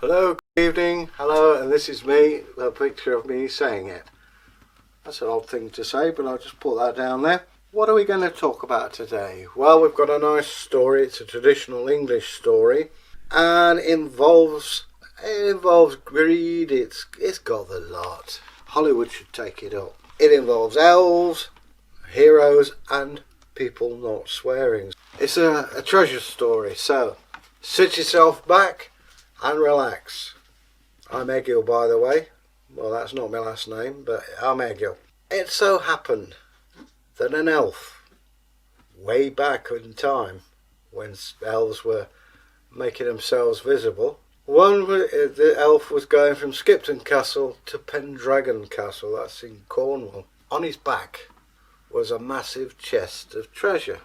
Hello, good evening, hello, and this is me, a picture of me saying it. That's an odd thing to say, but I'll just put that down there. What are we going to talk about today? Well, we've got a nice story. It's a traditional English story, and it involves greed. It's got the lot. Hollywood should take it up. It involves elves, heroes, and people not swearing. It's a treasure story, so sit yourself back and relax. I'm Egil, by the way. Well, that's not my last name, but I'm Egil. It so happened that an elf, way back in time, when elves were making themselves visible, the elf was going from Skipton Castle to Pendragon Castle, that's in Cornwall. On his back was a massive chest of treasure.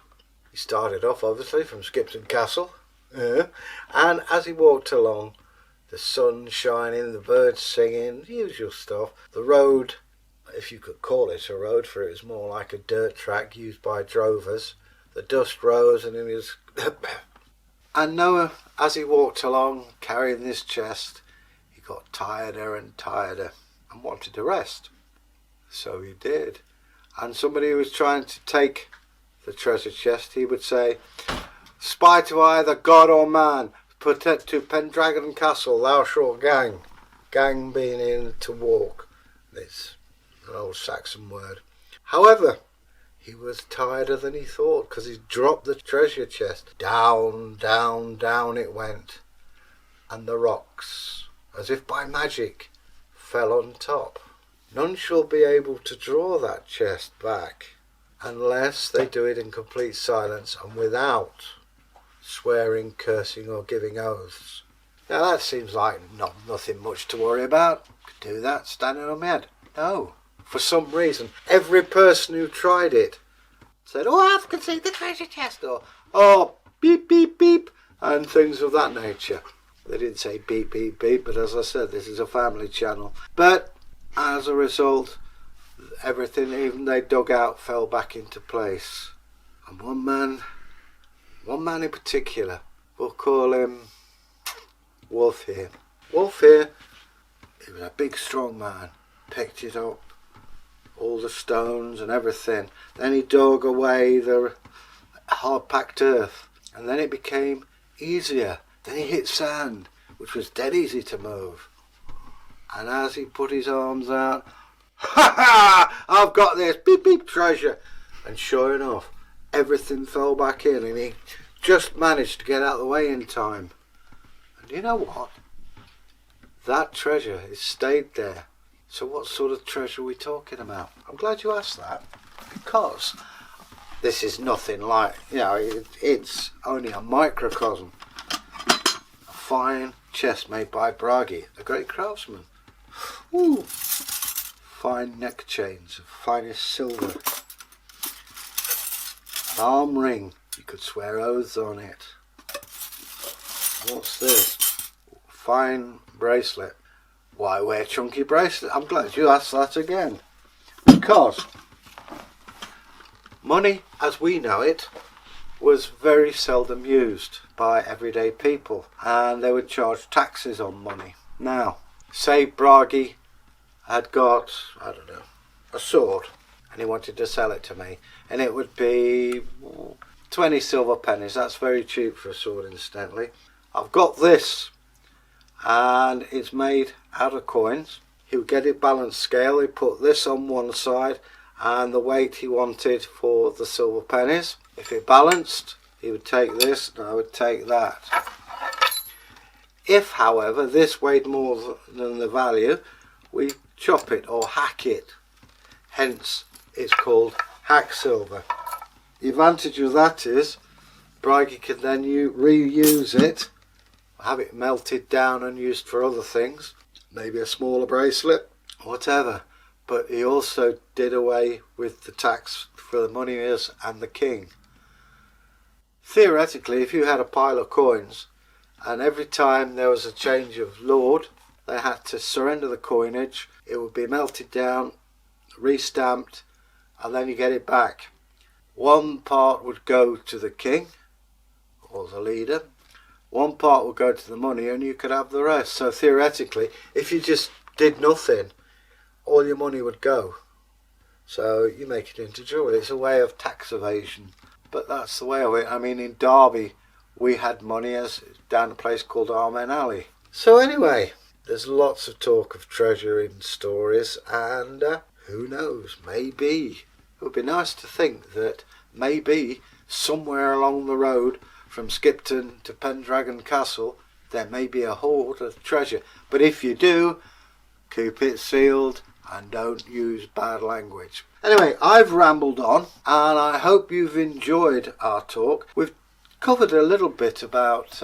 He started off, obviously, from Skipton Castle. And as he walked along, the sun shining, the birds singing, the usual stuff. The road, if you could call it a road, for it was more like a dirt track used by drovers. The dust rose and he was... And Noah, as he walked along carrying this chest, he got tireder and tireder and wanted to rest. So he did. And somebody who was trying to take the treasure chest, he would say, "Spy to either God or man, put it to Pendragon Castle, thou shalt gang." Gang being in to walk. It's an old Saxon word. However, he was tireder than he thought, because he dropped the treasure chest. Down, down, down it went. And the rocks, as if by magic, fell on top. None shall be able to draw that chest back unless they do it in complete silence and without swearing, cursing or giving oaths. Now that seems like nothing much to worry about. Could do that standing on my head. No. For some reason, every person who tried it said, "Oh, I can see the treasure chest," or "Oh, beep, beep, beep," and things of that nature. They didn't say beep, beep, beep, but as I said, this is a family channel. But as a result, everything, even they dug out, fell back into place. And one man in particular, we'll call him Wolf here. Wolf here, he was a big strong man, picked it up, all the stones and everything. Then he dug away the hard-packed earth, and then it became easier. Then he hit sand, which was dead easy to move. And as he put his arms out, "Ha ha! I've got this, beep beep treasure!" And sure enough, everything fell back in, and he just managed to get out of the way in time. And you know what? That treasure has stayed there. So what sort of treasure are we talking about? I'm glad you asked that, because this is nothing like, it's only a microcosm. A fine chest made by Bragi, a great craftsman. Ooh. Fine neck chains of finest silver. An arm ring, you could swear oaths on it. What's this? Fine bracelet. Why wear chunky bracelet? I'm glad you asked that again. Because money, as we know it, was very seldom used by everyday people, and they would charge taxes on money. Now, say Bragi had got, I don't know, a sword, and he wanted to sell it to me, and it would be 20 silver pennies. That's very cheap for a sword, incidentally. I've got this, and it's made out of coins. He would get it balanced scale. He put this on one side and the weight he wanted for the silver pennies. If it balanced, he would take this and I would take that. If, however, this weighed more than the value, we chop it or hack it. Hence, it's called hack silver. The advantage of that is Bragi can then reuse it, have it melted down and used for other things, maybe a smaller bracelet, whatever. But he also did away with the tax for the moneyers and the king. Theoretically, if you had a pile of coins and every time there was a change of lord, they had to surrender the coinage, it would be melted down, re-stamped, and then you get it back. One part would go to the king or the leader, one part would go to the money and you could have the rest. So theoretically, if you just did nothing, all your money would go. So you make it into jewellery. It's a way of tax evasion. But that's the way of it. I mean, in Derby, we had money as down a place called Armen Alley. So anyway, there's lots of talk of treasure in stories, and who knows, maybe. It would be nice to think that maybe somewhere along the road from Skipton to Pendragon Castle, there may be a hoard of treasure. But if you do, keep it sealed and don't use bad language. Anyway, I've rambled on, and I hope you've enjoyed our talk. We've covered a little bit about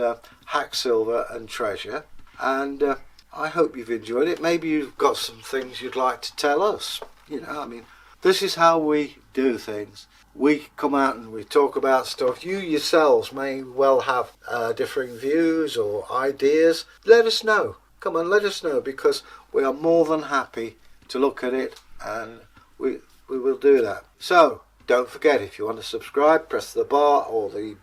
hack silver and treasure, and I hope you've enjoyed it. Maybe you've got some things you'd like to tell us. You know, I mean, this is how we do things. We come out and we talk about stuff. You yourselves may well have differing views or ideas. Let us know. Come on, let us know, because we are more than happy to look at it, and we will do that. So, don't forget, if you want to subscribe, press the bar or the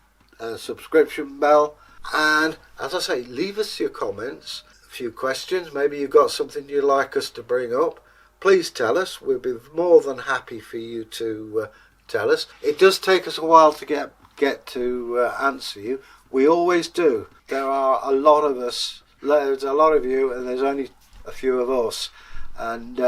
subscription bell. And, as I say, leave us your comments, a few questions. Maybe you've got something you'd like us to bring up. Please tell us. We'll be more than happy for you to tell us. It does take us a while to get to answer you. We always do. There are a lot of us. There's a lot of you, and there's only a few of us. And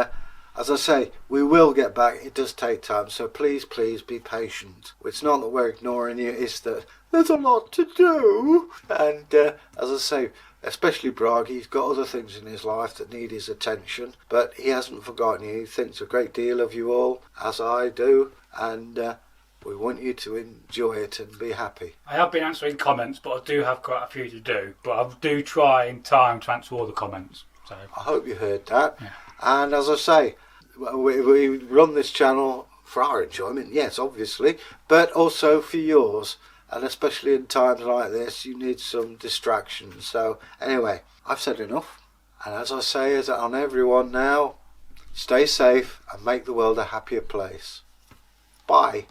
as I say, we will get back. It does take time, so please be patient. It's not that we're ignoring you, it's that there's a lot to do. And as I say, especially Bragi, he's got other things in his life that need his attention, but he hasn't forgotten you. He thinks a great deal of you all, as I do, and we want you to enjoy it and be happy. I have been answering comments, but I do have quite a few to do. But I do try in time to answer all the comments. So I hope you heard that. Yeah. And as I say, we run this channel for our enjoyment, yes, obviously, but also for yours. And especially in times like this, you need some distraction. So anyway, I've said enough. And as I say on everyone now, stay safe and make the world a happier place. Bye.